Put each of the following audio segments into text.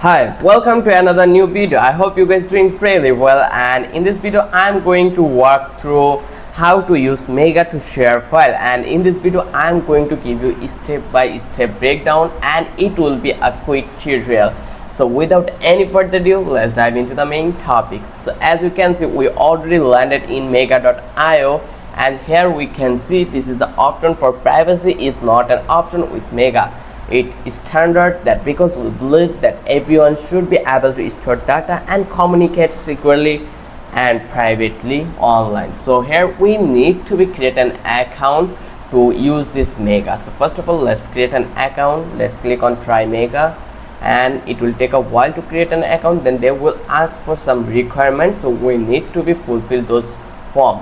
Hi, welcome to another new video. I hope you guys doing fairly well, and in this video I'm going to walk through how to use Mega to share file, and in this video I'm going to give you a step-by-step breakdown and it will be a quick tutorial. So without any further ado, let's dive into the main topic. So as you can see, we already landed in mega.io, and here we can see this is the option for privacy is not an option with Mega. It is standard that because we believe that everyone should be able to store data and communicate securely and privately online. So here we need to create an account to use this Mega. So first of all, let's create an account. Let's click on try Mega, and it will take a while to create an account. Then they will ask for some requirements, so we need to be fulfill those form.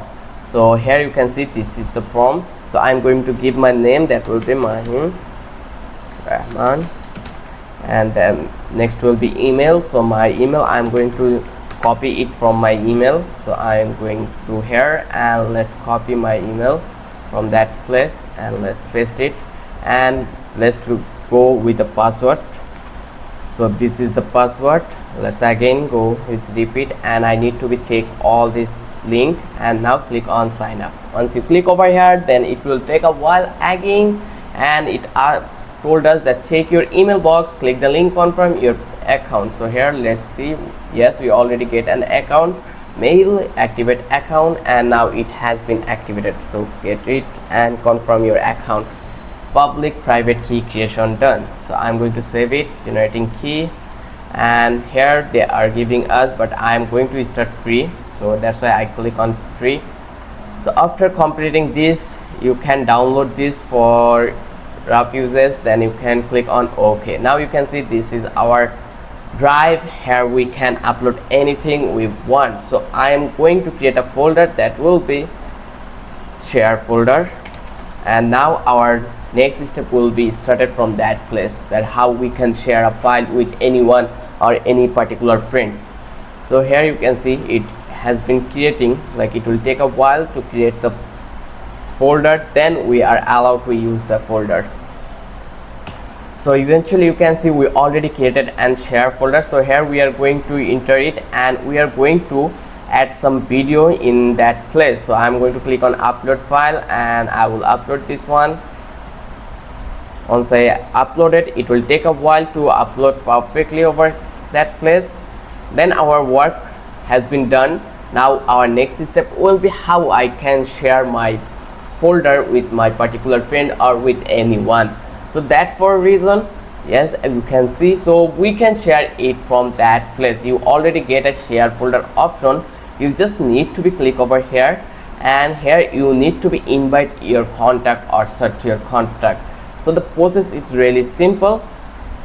So here you can see this is the form. So I'm going to give my name, that will be Rahman, and then next will be email. So my email, I'm going to copy it from my email. So I'm going to here, and let's copy my email from that place and let's paste it, and let's go with the password. So this is the password. Let's again go with repeat, and I need to be check all this link, and now click on sign up. Once you click over here, then it will take a while again, and it told us that check your email box, click the link, confirm your account. So here let's see, yes, we already get an account, mail activate account, and now it has been activated. So get it and confirm your account. Public private key creation done. So I'm going to save it, generating key, and here they are giving us, but I'm going to start free, so that's why I click on free. So after completing this, you can download this for rough uses, then you can click on OK. Now you can see this is our drive. Here we can upload anything we want. So I am going to create a folder that will be share folder, and now our next step will be started from that place, that how we can share a file with anyone or any particular friend. So here you can see it has been creating, like it will take a while to create the folder, then we are allowed to use the folder. So eventually you can see we already created and share folder. So here we are going to enter it, and we are going to add some video in that place. So I'm going to click on upload file, and I will upload this one. Once I upload it, it will take a while to upload perfectly over that place. Then our work has been done. Now our next step will be how I can share my folder with my particular friend or with anyone. So that for a reason, yes, you can see, so we can share it from that place. You already get a share folder option. You just need to be click over here, and here you need to be invite your contact or search your contact. So the process is really simple,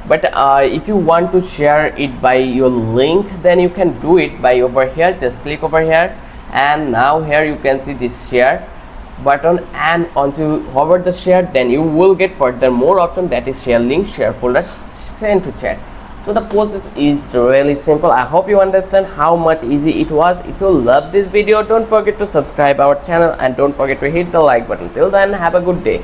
but if you want to share it by your link, then you can do it by over here. Just click over here, and now here you can see this share button, and once you hover the share, then you will get further more option, that is share link, share folder, send to chat. So the process is really simple. I hope you understand how much easy it was. If you love this video, don't forget to subscribe our channel, and don't forget to hit the like button. Till then, have a good day.